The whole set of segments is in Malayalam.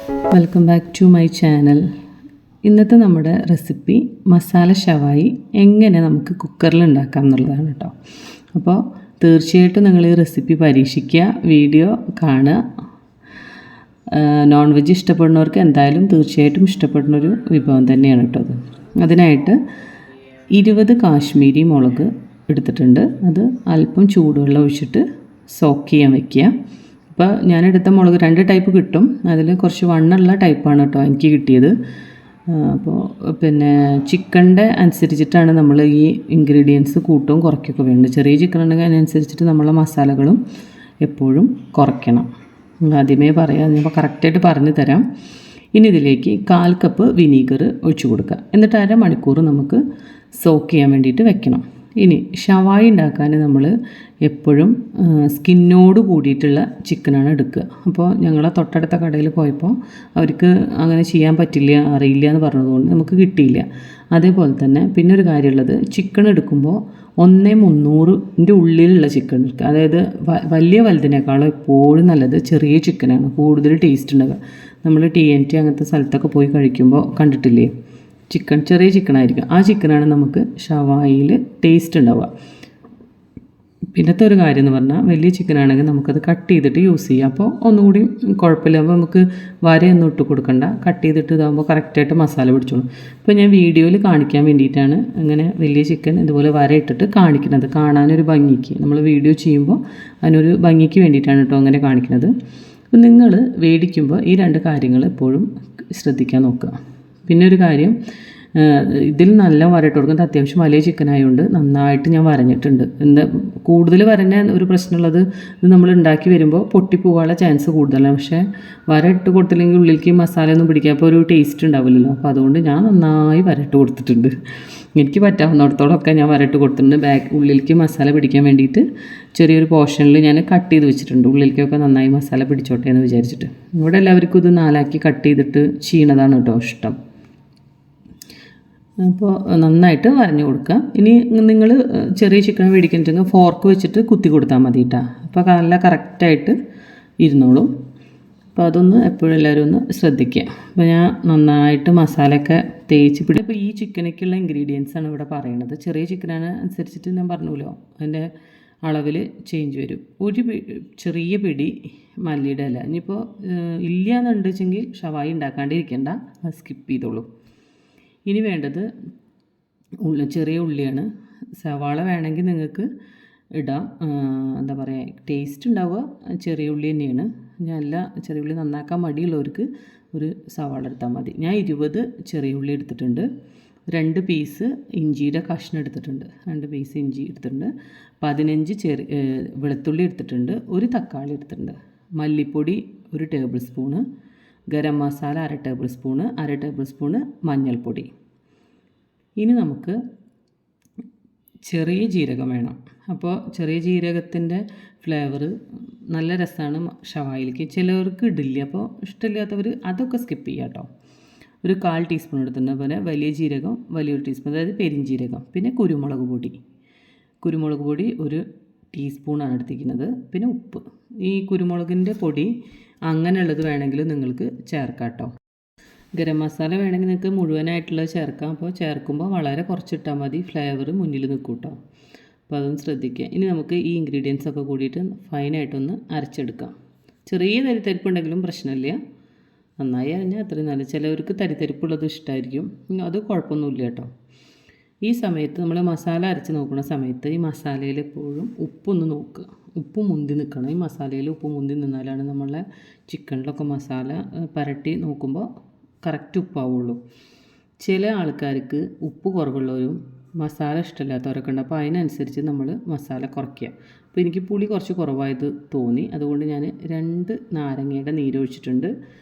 Welcome back to my channel. ഇന്നത്തെ നമ്മുടെ റെസിപ്പി മസാല ഷവായി എങ്ങനെ നമുക്ക് കുക്കറിൽ ഉണ്ടാക്കാം എന്നുള്ളതാണ് കേട്ടോ. അപ്പോൾ തീർച്ചയായിട്ടും നിങ്ങൾ ഈ റെസിപ്പി പരീക്ഷിക്കുക, വീഡിയോ കാണുക. നോൺ വെജ് ഇഷ്ടപ്പെടുന്നവർക്ക് എന്തായാലും തീർച്ചയായിട്ടും ഇഷ്ടപ്പെടുന്നൊരു വിഭവം തന്നെയാണ് കേട്ടോ അത്. അതിനായിട്ട് 20 കാശ്മീരി മുളക് എടുത്തിട്ടുണ്ട്. അത് അല്പം ചൂടുവെള്ളം ഒഴിച്ചിട്ട് സോക്ക് ചെയ്യാൻ വയ്ക്കുക. അപ്പോൾ ഞാനെടുത്ത മുളക് 2 ടൈപ്പ് കിട്ടും. അതിൽ കുറച്ച് വണ്ണുള്ള ടൈപ്പാണ് കേട്ടോ എനിക്ക് കിട്ടിയത്. അപ്പോൾ ചിക്കൻ്റെ അനുസരിച്ചിട്ടാണ് നമ്മൾ ഈ ഇൻഗ്രീഡിയൻസ് കൂട്ടവും കുറയ്ക്കുകയൊക്കെ വേണ്ടത്. ചെറിയ ചിക്കൻ ഉണ്ടെങ്കിൽ അതിനനുസരിച്ചിട്ട് നമ്മളെ മസാലകളും എപ്പോഴും കുറയ്ക്കണം. ആദ്യമേ പറയാം, ഞാനിപ്പോൾ കറക്റ്റായിട്ട് പറഞ്ഞു തരാം. ഇനി ഇതിലേക്ക് 1/4 കപ്പ് വിനീഗർ ഒഴിച്ചു കൊടുക്കുക. എന്നിട്ട് അരമണിക്കൂർ നമുക്ക് സോക്ക് ചെയ്യാൻ വേണ്ടിയിട്ട് വെക്കണം. ഇനി ഷവായി ഉണ്ടാക്കാൻ നമ്മൾ എപ്പോഴും സ്കിന്നോട് കൂടിയിട്ടുള്ള ചിക്കനാണ് എടുക്കുക. അപ്പോൾ ഞങ്ങളെ തൊട്ടടുത്ത കടയിൽ പോയപ്പോൾ അവർക്ക് അങ്ങനെ ചെയ്യാൻ പറ്റില്ല, അറിയില്ല എന്ന് പറഞ്ഞതുകൊണ്ട് നമുക്ക് കിട്ടിയില്ല. അതേപോലെ തന്നെ പിന്നെ ഒരു കാര്യമുള്ളത്, ചിക്കൻ എടുക്കുമ്പോൾ 1/300 ഉള്ളിലുള്ള ചിക്കൻ എടുക്കുക. അതായത് വലിയ വലുതിനേക്കാളും എപ്പോഴും നല്ലത് ചെറിയ ചിക്കനാണ് കൂടുതൽ ടേസ്റ്റ് ഉണ്ടാകുക. നമ്മൾ TNT അങ്ങനത്തെ സ്ഥലത്തൊക്കെ പോയി കഴിക്കുമ്പോൾ കണ്ടിട്ടില്ലേ, ചിക്കൻ ചെറിയ ചിക്കനായിരിക്കും. ആ ചിക്കനാണ് നമുക്ക് ഷവായിൽ ടേസ്റ്റ് ഉണ്ടാവുക. പിന്നത്തെ ഒരു കാര്യം എന്ന് പറഞ്ഞാൽ, വലിയ ചിക്കനാണെങ്കിൽ നമുക്കത് കട്ട് ചെയ്തിട്ട് യൂസ് ചെയ്യാം. അപ്പോൾ ഒന്നുകൂടി കുഴപ്പമില്ല. അപ്പോൾ നമുക്ക് വരയൊന്നും ഇട്ട് കൊടുക്കണ്ട, കട്ട് ചെയ്തിട്ട് ഇതാകുമ്പോൾ കറക്റ്റായിട്ട് മസാല പിടിച്ചോളും. ഇപ്പോൾ ഞാൻ വീഡിയോയിൽ കാണിക്കാൻ വേണ്ടിയിട്ടാണ് അങ്ങനെ വലിയ ചിക്കൻ ഇതുപോലെ വര ഇട്ടിട്ട് കാണിക്കുന്നത്, കാണാനൊരു ഭംഗിക്ക്. നമ്മൾ വീഡിയോ ചെയ്യുമ്പോൾ അതിനൊരു ഭംഗിക്ക് വേണ്ടിയിട്ടാണ് കേട്ടോ അങ്ങനെ കാണിക്കുന്നത്. അപ്പോൾ നിങ്ങൾ മേടിക്കുമ്പോൾ ഈ 2 കാര്യങ്ങൾ എപ്പോഴും ശ്രദ്ധിക്കാൻ നോക്കുക. പിന്നെ ഒരു കാര്യം, ഇതിൽ നല്ല വരയിട്ട് കൊടുക്കുന്നത് അത്യാവശ്യം വലിയ ചിക്കനായതുകൊണ്ട് നന്നായിട്ട് ഞാൻ വരഞ്ഞിട്ടുണ്ട്. കൂടുതൽ വരഞ്ഞ ഒരു പ്രശ്നമുള്ളത്, ഇത് നമ്മൾ ഉണ്ടാക്കി വരുമ്പോൾ പൊട്ടിപ്പോകാനുള്ള ചാൻസ് കൂടുതലാണ്. പക്ഷേ വരയിട്ട് കൊടുത്തില്ലെങ്കിൽ ഉള്ളിലേക്ക് മസാലയൊന്നും പിടിക്കുക, അപ്പോൾ ഒരു ടേസ്റ്റ് ഉണ്ടാവില്ലല്ലോ. അപ്പോൾ അതുകൊണ്ട് ഞാൻ നന്നായി വരട്ട് കൊടുത്തിട്ടുണ്ട്. എനിക്ക് പറ്റാവുന്നിടത്തോളമൊക്കെ ഞാൻ വരട്ട് കൊടുത്തിട്ടുണ്ട്. ഉള്ളിലേക്ക് മസാല പിടിക്കാൻ വേണ്ടിയിട്ട് ചെറിയൊരു പോർഷനിൽ ഞാൻ കട്ട് ചെയ്ത് വെച്ചിട്ടുണ്ട്. ഉള്ളിലേക്കൊക്കെ നന്നായി മസാല പിടിച്ചോട്ടെ എന്ന് വിചാരിച്ചിട്ട്. ഇവിടെ എല്ലാവർക്കും ഇത് 4ആക്കി കട്ട് ചെയ്തിട്ട് ചെയ്യണതാണ് കേട്ടോ ഇഷ്ടം. അപ്പോൾ നന്നായിട്ട് വരഞ്ഞു കൊടുക്കുക. ഇനി നിങ്ങൾ ചെറിയ ചിക്കൻ മേടിക്കുന്നുണ്ടെങ്കിൽ ഫോർക്ക് വെച്ചിട്ട് കുത്തി കൊടുത്താൽ മതി കേട്ടോ. അപ്പോൾ നല്ല കറക്റ്റായിട്ട് ഇരുന്നോളും. അപ്പോൾ അതൊന്ന് എപ്പോഴും എല്ലാവരും ഒന്ന് ശ്രദ്ധിക്കുക. അപ്പോൾ ഞാൻ നന്നായിട്ട് മസാലയൊക്കെ തേച്ച് പിടി. അപ്പോൾ ഈ ചിക്കനൊക്കെയുള്ള ഇൻഗ്രീഡിയൻസാണ് ഇവിടെ പറയുന്നത്. ചെറിയ ചിക്കനാണ് അനുസരിച്ചിട്ട് ഞാൻ പറഞ്ഞല്ലോ, അതിൻ്റെ അളവിൽ ചേഞ്ച് വരും. ഒരു ചെറിയ പിടി മല്ലിയുടെ ഇല. ഇനിയിപ്പോൾ ഇല്ല എന്നുണ്ടെങ്കിൽ ഷവായി ഉണ്ടാക്കാണ്ടിരിക്കേണ്ട, അത് സ്കിപ്പ് ചെയ്തോളൂ. ഇനി വേണ്ടത് ചെറിയ ഉള്ളിയാണ്. സവാള വേണമെങ്കിൽ നിങ്ങൾക്ക് ഇടാം, എന്താ പറയുക, ടേസ്റ്റ് ഉണ്ടാവുക ചെറിയ ഉള്ളി തന്നെയാണ്. ഞാനല്ല, ചെറിയ ഉള്ളി നന്നാക്കാൻ മടിയുള്ളവർക്ക് ഒരു സവാള എടുത്താൽ മതി. ഞാൻ 20 ചെറിയ ഉള്ളി എടുത്തിട്ടുണ്ട്. 2 പീസ് ഇഞ്ചിയുടെ കഷ്ണം എടുത്തിട്ടുണ്ട്. 2 പീസ് ഇഞ്ചി എടുത്തിട്ടുണ്ട്. 15 വെളുത്തുള്ളി എടുത്തിട്ടുണ്ട്. 1 തക്കാളി എടുത്തിട്ടുണ്ട്. മല്ലിപ്പൊടി 1 table spoon, garam masala 1/2 table spoon, 1/2 table spoon മഞ്ഞൾപ്പൊടി. ഇനി നമുക്ക് ചെറിയ ജീരകം വേണം. അപ്പോൾ ചെറിയ ജീരകത്തിൻ്റെ ഫ്ലേവർ നല്ല രസമാണ് ഷവായിലേക്ക്. ചിലവർക്ക് ഇടില്ല, അപ്പോൾ ഇഷ്ടമില്ലാത്തവർ അതൊക്കെ സ്കിപ്പ് ചെയ്യാം കേട്ടോ. 1/4 ടീസ്പൂൺ എടുത്തിട്ടുണ്ട്. അതുപോലെ വലിയ ജീരകം 1 ടീസ്പൂൺ, അതായത് പെരിഞ്ജീരകം. പിന്നെ കുരുമുളക് പൊടി 1 ടീസ്പൂണാണ് എടുത്തിരിക്കുന്നത്. പിന്നെ ഉപ്പ്. ഈ കുരുമുളകിൻ്റെ പൊടി അങ്ങനെയുള്ളത് വേണമെങ്കിൽ നിങ്ങൾക്ക് ചേർക്കാം കേട്ടോ. ഗരം മസാല വേണമെങ്കിൽ നിങ്ങൾക്ക് മുഴുവനായിട്ടുള്ളത് ചേർക്കാം. അപ്പോൾ ചേർക്കുമ്പോൾ വളരെ കുറച്ചിട്ടാൽ മതി, ഫ്ലേവർ മുന്നിൽ നിൽക്കും കേട്ടോ. അപ്പോൾ അതൊന്ന് ശ്രദ്ധിക്കുക. ഇനി നമുക്ക് ഈ ഇൻഗ്രീഡിയൻസ് ഒക്കെ കൂടിയിട്ട് ഫൈനായിട്ടൊന്ന് അരച്ചെടുക്കാം. ചെറിയ തരിത്തരിപ്പുണ്ടെങ്കിലും പ്രശ്നമില്ല, നന്നായി അരിഞ്ഞാൽ അത്രയും നല്ല. ചിലവർക്ക് തരിത്തരിപ്പുള്ളത് ഇഷ്ടമായിരിക്കും, അത് കുഴപ്പമൊന്നുമില്ല കേട്ടോ. ഈ സമയത്ത് നമ്മൾ മസാല അരച്ച് നോക്കുന്ന സമയത്ത് ഈ മസാലയിൽ എപ്പോഴും ഉപ്പൊന്ന് നോക്കുക. ഉപ്പ് മുന്തി നിൽക്കണം. ഈ മസാലയിൽ ഉപ്പ് മുന്തി നിന്നാലാണ് നമ്മളെ ചിക്കനിലൊക്കെ മസാല പുരട്ടി നോക്കുമ്പോൾ കറക്റ്റ് ഉപ്പാവുള്ളൂ. ചില ആൾക്കാർക്ക് ഉപ്പ് കുറവുള്ളവരും മസാല ഇഷ്ടമില്ലാത്തവരൊക്കെ ഉണ്ട്. അപ്പോൾ അതിനനുസരിച്ച് നമ്മൾ മസാല കുറയ്ക്കുക. അപ്പോൾ എനിക്ക് പുളി കുറച്ച് കുറവായത് തോന്നി, അതുകൊണ്ട് ഞാൻ 2 നാരങ്ങയുടെ നീരൊഴിച്ചിട്ടുണ്ട്.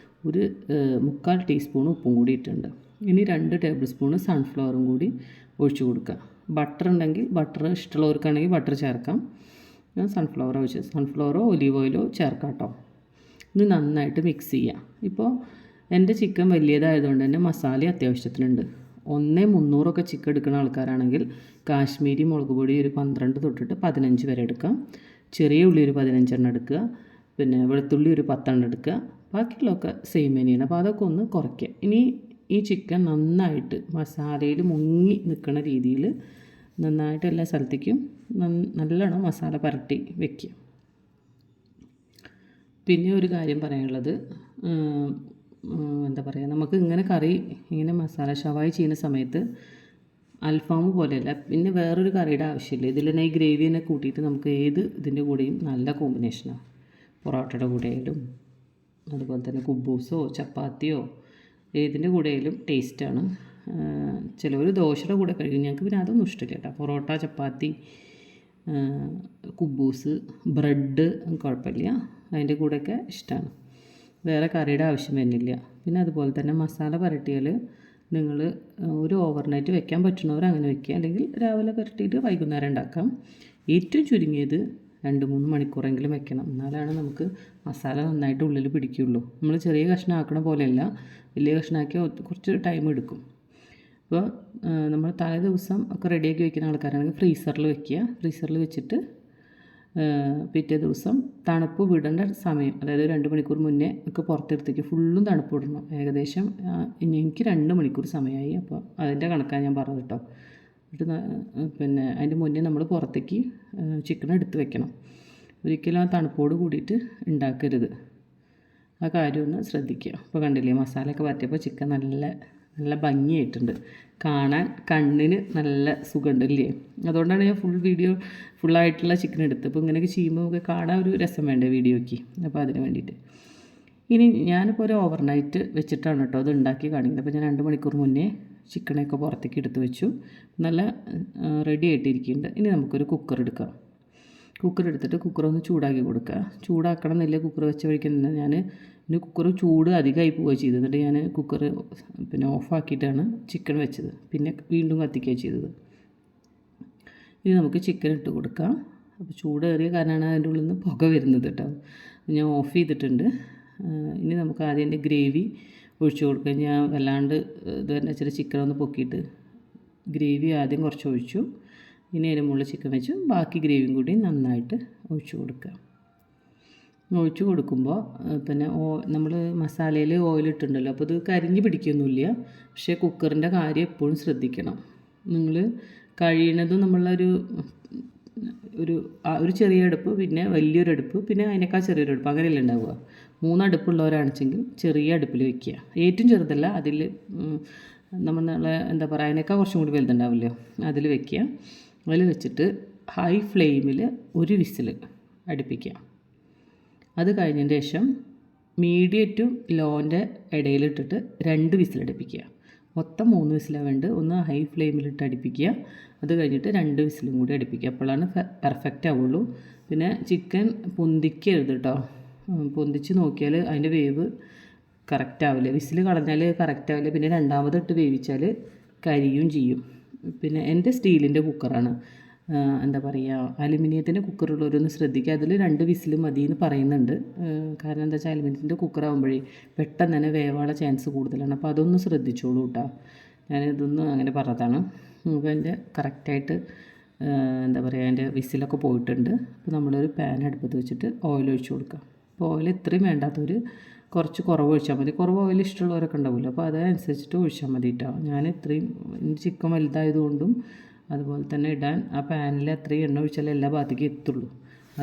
1/4 ടീസ്പൂൺ ഉപ്പും കൂടി ഇട്ടിട്ടുണ്ട്. ഇനി 2 ടേബിൾ സ്പൂൺ സൺഫ്ലവറും കൂടി ഒഴിച്ച് കൊടുക്കുക. ബട്ടർ ഉണ്ടെങ്കിൽ ബട്ടർ ഇഷ്ടമുള്ളവർക്കാണെങ്കിൽ ബട്ടർ ചേർക്കാം. ഞാൻ സൺഫ്ലവറോ ഒലീവ് ഓയിലോ ചേർക്കാം കേട്ടോ. ഇത് നന്നായിട്ട് മിക്സ് ചെയ്യാം. ഇപ്പോൾ എൻ്റെ ചിക്കൻ വലിയതായതുകൊണ്ട് തന്നെ മസാല അത്യാവശ്യത്തിനുണ്ട്. 1/300 ചിക്കൻ എടുക്കുന്ന ആൾക്കാരാണെങ്കിൽ കാശ്മീരി മുളക് പൊടി 12 തൊട്ടിട്ട് 15 വരെ എടുക്കാം. ചെറിയ ഉള്ളി 15 എടുക്കുക. പിന്നെ വെളുത്തുള്ളി 10 എടുക്കുക. ബാക്കിയുള്ളതൊക്കെ സെയിം തന്നെയാണ്. അപ്പോൾ അതൊക്കെ ഒന്ന് കുറയ്ക്കുക. ഇനി ഈ ചിക്കൻ നന്നായിട്ട് മസാലയിൽ മുങ്ങി നിൽക്കുന്ന രീതിയിൽ നന്നായിട്ട് എല്ലാ സ്ഥലത്തേക്കും നല്ലോണം മസാല പുരട്ടി വെക്കുക. പിന്നെ ഒരു കാര്യം പറയാനുള്ളത്, എന്താ പറയുക, നമുക്ക് ഇങ്ങനെ കറി ഇങ്ങനെ മസാല ഷവായി ചെയ്യുന്ന സമയത്ത് അൽഫാം പോലെയല്ല, പിന്നെ വേറൊരു കറിയുടെ ആവശ്യമില്ല. ഇതിൽ തന്നെ ഈ ഗ്രേവി തന്നെ കൂട്ടിയിട്ട് നമുക്ക് ഏത് ഇതിൻ്റെ കൂടെയും നല്ല കോമ്പിനേഷനാണ്. പൊറോട്ടയുടെ കൂടെയായാലും അതുപോലെ തന്നെ കുബൂസോ ചപ്പാത്തിയോ ഏതിൻ്റെ കൂടെയായാലും ടേസ്റ്റാണ്. ചിലവർ ദോശയുടെ കൂടെ കഴിക്കും, ഞങ്ങൾക്ക് പിന്നെ അതൊന്നും ഇഷ്ടമില്ല കേട്ടോ. പൊറോട്ട, ചപ്പാത്തി, കുബൂസ്, ബ്രെഡ് കുഴപ്പമില്ല, അതിൻ്റെ കൂടെയൊക്കെ ഇഷ്ടമാണ്. വേറെ കറിയുടെ ആവശ്യം വരുന്നില്ല. പിന്നെ അതുപോലെ തന്നെ മസാല പുരട്ടിയാൽ നിങ്ങൾ ഒരു ഓവർനൈറ്റ് വെക്കാൻ പറ്റുന്നവർ അങ്ങനെ വെക്കുക, അല്ലെങ്കിൽ രാവിലെ പുരട്ടിയിട്ട് വൈകുന്നേരം ഉണ്ടാക്കാം. ഏറ്റവും ചുരുങ്ങിയത് 2-3 മണിക്കൂറെങ്കിലും വെക്കണം, എന്നാലാണ് നമുക്ക് മസാല നന്നായിട്ട് ഉള്ളിൽ പിടിക്കുകയുള്ളൂ. നമ്മൾ ചെറിയ കഷ്ണം ആക്കണ പോലെയല്ല, വലിയ കഷ്ണമാക്കിയാൽ കുറച്ച് ടൈം എടുക്കും. അപ്പോൾ നമ്മൾ തലേ ദിവസം ഒക്കെ റെഡിയാക്കി വെക്കുന്ന ആൾക്കാരാണെങ്കിൽ ഫ്രീസറിൽ വെക്കുക. ഫ്രീസറിൽ വെച്ചിട്ട് പിറ്റേ ദിവസം തണുപ്പ് വിടേണ്ട സമയം, അതായത് 2 മണിക്കൂർ മുന്നേ ഒക്കെ പുറത്തെടുത്തേക്ക് ഫുള്ളും തണുപ്പ് വിടണം. ഏകദേശം എനിക്ക് 2 മണിക്കൂർ സമയമായി. അപ്പോൾ അതിൻ്റെ കണക്കാണ് ഞാൻ പറഞ്ഞത് കേട്ടോ. എന്നിട്ട് പിന്നെ അതിൻ്റെ മുന്നേ നമ്മൾ പുറത്തേക്ക് ചിക്കൻ എടുത്ത് വെക്കണം. ഒരിക്കലും ആ തണുപ്പോട് കൂടിയിട്ട് ഉണ്ടാക്കരുത്. ആ കാര്യം ഒന്ന് ശ്രദ്ധിക്കുക. അപ്പോൾ കണ്ടില്ലേ, മസാലയൊക്കെ പറ്റിയപ്പോൾ ചിക്കൻ നല്ല ഭംഗിയായിട്ടുണ്ട്, കാണാൻ കണ്ണിന് നല്ല സുഖമുണ്ടല്ലേ. അതുകൊണ്ടാണ് ഞാൻ ഫുള്ളായിട്ടുള്ള ചിക്കൻ എടുത്തത്. അപ്പോൾ ഇങ്ങനെയൊക്കെ ചെയ്യുമ്പോൾ നമുക്ക് കാണാൻ ഒരു രസം വേണ്ടേ വീഡിയോയ്ക്ക്, അപ്പോൾ അതിന് വേണ്ടിയിട്ട്. ഇനി ഞാനിപ്പോൾ ഒരു ഓവർനൈറ്റ് വെച്ചിട്ടാണ് കേട്ടോ അത് ഉണ്ടാക്കി കാണിക്കുന്നത്. അപ്പോൾ ഞാൻ 2 മണിക്കൂർ മുന്നേ ചിക്കനൊക്കെ പുറത്തേക്ക് എടുത്ത് വെച്ചു, നല്ല റെഡി ആയിട്ടിരിക്കുന്നുണ്ട്. ഇനി നമുക്കൊരു കുക്കർ എടുക്കാം. കുക്കർ എടുത്തിട്ട് കുക്കറൊന്ന് ചൂടാക്കി കൊടുക്കുക. ചൂടാക്കണം എന്നില്ല, കുക്കർ വെച്ച വഴിക്ക് നിന്ന് ഞാൻ ഇനി കുക്കർ ചൂട് അധികമായി പോവുക ചെയ്തത്. എന്നിട്ട് ഞാൻ കുക്കർ പിന്നെ ഓഫാക്കിയിട്ടാണ് ചിക്കൻ വെച്ചത്, പിന്നെ വീണ്ടും കത്തിക്കുകയാണ് ചെയ്തത്. ഇനി നമുക്ക് ചിക്കൻ ഇട്ട് കൊടുക്കാം. അപ്പോൾ ചൂടേറിയ കാരണമാണ് അതിൻ്റെ ഉള്ളിൽ നിന്ന് പുക വരുന്നത് കേട്ടോ. ഞാൻ ഓഫ് ചെയ്തിട്ടുണ്ട്. ഇനി നമുക്ക് ആദ്യം എൻ്റെ ഗ്രേവി ഒഴിച്ച് കൊടുക്കാം. ഞാൻ വല്ലാണ്ട് ഇത് തന്നെ വെച്ചിട്ട് ചിക്കൻ ഒന്ന് പൊക്കിയിട്ട് ഗ്രേവി ആദ്യം കുറച്ച് ഒഴിച്ചു. ഇനി അതിന് മുകളിൽ ചിക്കൻ വെച്ചു, ബാക്കി ഗ്രേവിയും കൂടി നന്നായിട്ട് ഒഴിച്ച് കൊടുക്കുക. ഒഴിച്ച് കൊടുക്കുമ്പോൾ പിന്നെ നമ്മൾ മസാലയിൽ ഓയിലിട്ടുണ്ടല്ലോ, അപ്പോൾ ഇത് കരിഞ്ഞ് പിടിക്കൊന്നുമില്ല. പക്ഷേ കുക്കറിൻ്റെ കാര്യം എപ്പോഴും ശ്രദ്ധിക്കണം. നിങ്ങൾ കഴിയണതും ഒരു ചെറിയ അടുപ്പ്, പിന്നെ വലിയൊരു അടുപ്പ്, പിന്നെ അതിനേക്കാൾ ചെറിയൊരു അടുപ്പ്, അങ്ങനെയല്ല ഉണ്ടാവുക. 3 അടുപ്പുള്ളവരാണെച്ചെങ്കിൽ ചെറിയ അടുപ്പിൽ വെക്കുക. ഏറ്റവും ചെറുതല്ല, അതിൽ നമ്മൾ എന്താ പറയുക, അതിനേക്കാൾ കുറച്ചും കൂടി വലുതുണ്ടാവില്ലോ, അതിൽ വെക്കുക. അതിൽ വെച്ചിട്ട് ഹൈ ഫ്ലെയിമിൽ 1 വിസിൽ അടുപ്പിക്കുക. അത് കഴിഞ്ഞതിന് ശേഷം മീഡിയം ടു ലോൻ്റെ ഇടയിലിട്ടിട്ട് 2 വിസിൽ അടുപ്പിക്കുക. മൊത്തം 3 വിസിലാണ് വേണ്ടത്. ഒന്ന് ഹൈ ഫ്ലെയിമിലിട്ട് അടുപ്പിക്കുക, അത് കഴിഞ്ഞിട്ട് 2 വിസിലും കൂടി അടുപ്പിക്കുക. അപ്പോഴാണ് പെർഫെക്റ്റ് ആവുള്ളൂ. പിന്നെ ചിക്കൻ പൊന്തിക്കരുത് കേട്ടോ. പൊന്തിച്ച് നോക്കിയാൽ അതിൻ്റെ വേവ് കറക്റ്റ് ആവില്ല. വിസിൽ കളഞ്ഞാൽ കറക്റ്റ് ആവില്ല. പിന്നെ രണ്ടാമതിട്ട് വേവിച്ചാൽ കരിയും ചെയ്യും. പിന്നെ എൻ്റെ സ്റ്റീലിൻ്റെ കുക്കറാണ്, എന്താ പറയുക, അലുമിനിയത്തിൻ്റെ കുക്കറുള്ളവരൊന്ന് ശ്രദ്ധിക്കുക. അതിൽ 2 വിസിൽ മതി എന്ന് പറയുന്നുണ്ട്. കാരണം എന്താ വെച്ചാൽ അലുമിനിയത്തിൻ്റെ കുക്കറാകുമ്പോഴേ പെട്ടെന്ന് തന്നെ വേവാനുള്ള ചാൻസ് കൂടുതലാണ്. അപ്പോൾ അതൊന്ന് ശ്രദ്ധിച്ചോളൂ കേട്ടോ. ഞാനിതൊന്നും അങ്ങനെ പറഞ്ഞതാണ്. അപ്പോൾ എൻ്റെ കറക്റ്റായിട്ട് എന്താ പറയുക, അതിൻ്റെ വിസിലൊക്കെ പോയിട്ടുണ്ട്. അപ്പോൾ നമ്മളൊരു പാൻ അടുപ്പത്ത് വെച്ചിട്ട് ഓയിൽ ഒഴിച്ച് കൊടുക്കുക. അപ്പോൾ ഓയിൽ ഇത്രയും വേണ്ടാത്തവർ കുറച്ച് കുറവ് ഒഴിച്ചാൽ മതി. കുറവ് ഓയിൽ ഇഷ്ടമുള്ളവരൊക്കെ ഉണ്ടാവില്ല, അപ്പോൾ അതനുസരിച്ചിട്ട് ഒഴിച്ചാൽ മതി കേട്ടോ. ഞാൻ ഇത്രയും ചിക്കൻ വലുതായതുകൊണ്ടും അതുപോലെ തന്നെ ഇടാൻ ആ പാനിൽ അത്രയും എണ്ണ ഒഴിച്ചാൽ എല്ലാ ഭാഗത്തേക്കും എത്തുള്ളൂ.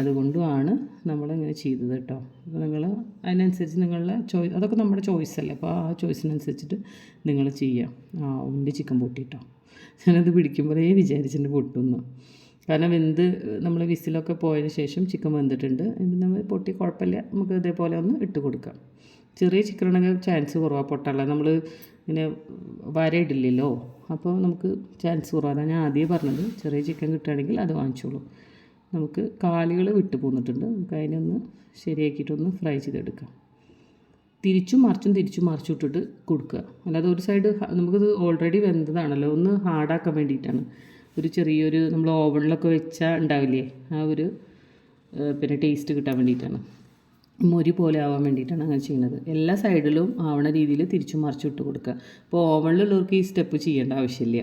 അതുകൊണ്ടുമാണ് നമ്മളിങ്ങനെ ചെയ്തത് കേട്ടോ. അപ്പോൾ നിങ്ങൾ അതിനനുസരിച്ച് നിങ്ങളുടെ അതൊക്കെ നമ്മുടെ ചോയ്സല്ലേ, അപ്പോൾ ആ ചോയ്സിനനുസരിച്ചിട്ട് നിങ്ങൾ ചെയ്യാം. ഉണ്ടി ചിക്കൻ പൊട്ടിട്ടോ, ഞാനത് പിടിക്കുമ്പോഴേ വിചാരിച്ചിട്ട് പൊട്ടുന്നു. കാരണം നമ്മൾ വിസിലൊക്കെ പോയതിന് ശേഷം ചിക്കൻ വെന്തിട്ടുണ്ട്. നമ്മൾ പൊട്ടി കുഴപ്പമില്ല, നമുക്ക് ഇതേപോലെ ഒന്ന് ഇട്ട് കൊടുക്കാം. ചെറിയ ചിക്കനാണെങ്കിൽ ചാൻസ് കുറവാണ് പൊട്ടാനുള്ള, നമ്മൾ ഇങ്ങനെ വരയിടില്ലല്ലോ, അപ്പോൾ നമുക്ക് ചാൻസ് കുറവാണ്. ഞാൻ ആദ്യമേ പറഞ്ഞത് ചെറിയ ചിക്കൻ കിട്ടുകയാണെങ്കിൽ അത് വാങ്ങിച്ചോളൂ. നമുക്ക് കാലുകൾ വിട്ട് പോന്നിട്ടുണ്ട്, നമുക്ക് അതിനൊന്ന് ശരിയാക്കിയിട്ടൊന്ന് ഫ്രൈ ചെയ്തെടുക്കാം. തിരിച്ചും മറിച്ചും ഇട്ടിട്ട് കൊടുക്കുക. അല്ലാതെ ഒരു സൈഡ് നമുക്കിത് ഓൾറെഡി വെന്തതാണല്ലോ, ഒന്ന് ഹാർഡാക്കാൻ വേണ്ടിയിട്ടാണ്. ഒരു ചെറിയൊരു നമ്മൾ ഓവണിലൊക്കെ വെച്ചാൽ ഉണ്ടാവില്ലേ, ആ ഒരു പിന്നെ ടേസ്റ്റ് കിട്ടാൻ വേണ്ടിയിട്ടാണ്, മൊരി പോലെ ആവാൻ വേണ്ടിയിട്ടാണ് അങ്ങനെ ചെയ്യുന്നത്. എല്ലാ സൈഡിലും ആവണ രീതിയിൽ തിരിച്ചും മറിച്ചും ഇട്ട് കൊടുക്കുക. അപ്പോൾ ഓവണിലുള്ളവർക്ക് ഈ സ്റ്റെപ്പ് ചെയ്യേണ്ട ആവശ്യമില്ല.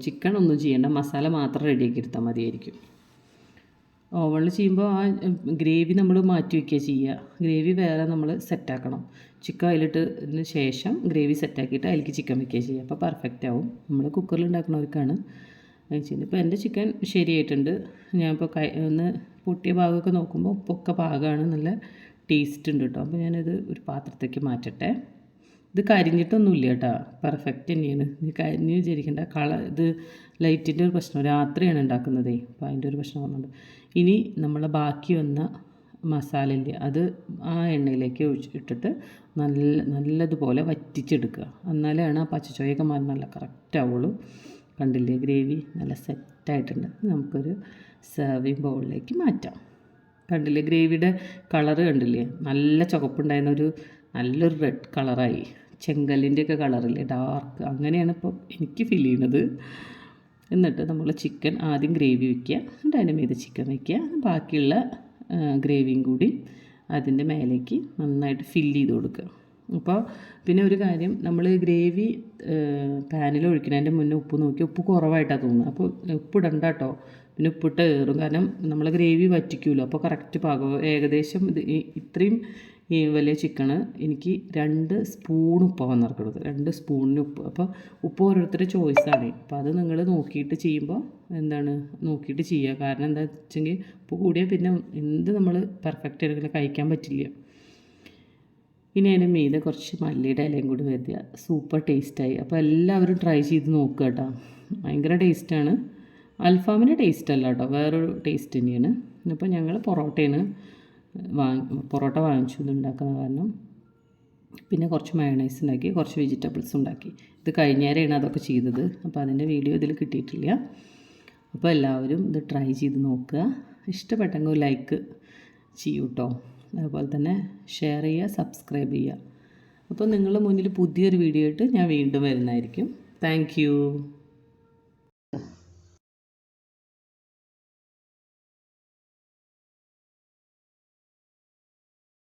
ചിക്കൻ ഒന്നും ചെയ്യേണ്ട, മസാല മാത്രം റെഡിയാക്കി എടുത്താൽ മതിയായിരിക്കും. ഓവണിൽ ചെയ്യുമ്പോൾ ആ ഗ്രേവി നമ്മൾ മാറ്റി വയ്ക്കുക ചെയ്യുക. ഗ്രേവി വേറെ നമ്മൾ സെറ്റാക്കണം. ചിക്കൻ അതിലിട്ടതിന് ശേഷം ഗ്രേവി സെറ്റാക്കിയിട്ട് അതിലേക്ക് ചിക്കൻ വയ്ക്കുക ചെയ്യുക. അപ്പോൾ പെർഫെക്റ്റ് ആവും. നമ്മൾ കുക്കറിൽ ഉണ്ടാക്കുന്നവർക്കാണ് ചെയ്യുന്നത്. ഇപ്പോൾ എൻ്റെ ചിക്കൻ ശരിയായിട്ടുണ്ട്. ഞാനിപ്പോൾ ഒന്ന് പൊട്ടിയ ഭാഗമൊക്കെ നോക്കുമ്പോൾ ഉപ്പൊക്കെ പാകമാണ്, നല്ല ടേസ്റ്റ് ഉണ്ട് കേട്ടോ. അപ്പോൾ ഞാനിത് ഒരു പാത്രത്തേക്ക് മാറ്റട്ടെ. ഇത് കരിഞ്ഞിട്ടൊന്നുമില്ല കേട്ടോ, പെർഫെക്റ്റ് തന്നെയാണ്. ഇത് കരിഞ്ഞ് വിചാരിക്കേണ്ട. ഇത് ലൈറ്റിൻ്റെ ഒരു പ്രശ്നം, രാത്രിയാണ് ഉണ്ടാക്കുന്നതേ, അപ്പോൾ അതിൻ്റെ ഒരു പ്രശ്നം വന്നുണ്ട്. ഇനി നമ്മൾ ബാക്കി വന്ന മസാല ഇല്ല, അത് ആ എണ്ണയിലേക്ക് ഇട്ടിട്ട് നല്ലതുപോലെ വറ്റിച്ചെടുക്കുക. എന്നാലാണ് ആ പച്ചച്ചോയൊക്കെ മാറി നല്ല കറക്റ്റ് ആവുള്ളൂ. കണ്ടില്ലേ, ഗ്രേവി നല്ല സെറ്റായിട്ടുണ്ട്. നമുക്കൊരു സെർവിങ് ബൗളിലേക്ക് മാറ്റാം. കണ്ടില്ലേ, ഗ്രേവിയുടെ കളറ് കണ്ടില്ലേ, നല്ല ചുവപ്പുണ്ടായിരുന്ന നല്ലൊരു റെഡ് കളറായി. ചെങ്കല്ലിൻ്റെയൊക്കെ കളറില്ലേ, ഡാർക്ക്, അങ്ങനെയാണ് ഇപ്പോൾ എനിക്ക് ഫീൽ ചെയ്യുന്നത്. എന്നിട്ട് നമ്മൾ ചിക്കൻ ആദ്യം ഗ്രേവി വയ്ക്കുക, എന്നിട്ട് അതിൻ്റെ മീതെ ചിക്കൻ വയ്ക്കുക. ബാക്കിയുള്ള ഗ്രേവിയും കൂടി അതിൻ്റെ മേലേക്ക് നന്നായിട്ട് ഫില്ല് ചെയ്ത് കൊടുക്കുക. അപ്പോൾ പിന്നെ ഒരു കാര്യം, നമ്മൾ ഗ്രേവി പാനിൽ ഒഴിക്കുന്നതിൻ്റെ മുന്നേ ഉപ്പ് നോക്കി, ഉപ്പ് കുറവായിട്ടാണ് തോന്നുന്നത്. അപ്പോൾ ഉപ്പിടണ്ട കേട്ടോ, പിന്നെ ഉപ്പിട്ട് കയറും. കാരണം നമ്മൾ ഗ്രേവി വറ്റിക്കുമല്ലോ, അപ്പോൾ കറക്റ്റ് പാകം. ഏകദേശം ഇത്രയും വലിയ ചിക്കന് എനിക്ക് 2 സ്പൂൺ ഉപ്പാണ് വന്നിറക്കുന്നത്, 2 സ്പൂണിന് ഉപ്പ്. അപ്പോൾ ഉപ്പ് ഓരോരുത്തരുടെ ചോയ്സാണ്. അപ്പോൾ അത് നിങ്ങൾ നോക്കിയിട്ട് ചെയ്യുമ്പോൾ നോക്കിയിട്ട് ചെയ്യുക. കാരണം എന്താ വെച്ചെങ്കിൽ ഉപ്പ് കൂടിയാൽ പിന്നെ എന്ത് നമ്മൾ പെർഫെക്റ്റ് ആയിട്ട് കഴിക്കാൻ പറ്റില്ല. ഇനി അതിൻ്റെ മീതെ കുറച്ച് മല്ലിയുടെ ഇലയും കൂടി വരുത്തുക. സൂപ്പർ ടേസ്റ്റായി. അപ്പോൾ എല്ലാവരും ട്രൈ ചെയ്ത് നോക്കുക കേട്ടോ, ഭയങ്കര ടേസ്റ്റാണ്. അൽഫാമിൻ്റെ ടേസ്റ്റ് അല്ല കേട്ടോ, വേറൊരു ടേസ്റ്റ് തന്നെയാണ്. അപ്പോൾ ഞങ്ങൾ പൊറോട്ട വാങ്ങിച്ചു ഇതുണ്ടാക്കുന്ന കാരണം. പിന്നെ കുറച്ച് മയോണൈസ് ഉണ്ടാക്കി, കുറച്ച് വെജിറ്റബിൾസ് ഉണ്ടാക്കി. ഇത് കഴിഞ്ഞേരെയാണ് അതൊക്കെ ചെയ്തത്, അപ്പോൾ അതിൻ്റെ വീഡിയോ ഇതിൽ കിട്ടിയിട്ടില്ല. അപ്പോൾ എല്ലാവരും ഇത് ട്രൈ ചെയ്ത് നോക്കുക. ഇഷ്ടപ്പെട്ടെങ്കിൽ ലൈക്ക് ചെയ്യൂ കേട്ടോ. അതുപോലെ തന്നെ ഷെയർ ചെയ്യുക, സബ്സ്ക്രൈബ് ചെയ്യുക. അപ്പോൾ നിങ്ങളുടെ മുന്നിൽ പുതിയൊരു വീഡിയോ ആയിട്ട് ഞാൻ വീണ്ടും വരുന്നതായിരിക്കും. താങ്ക്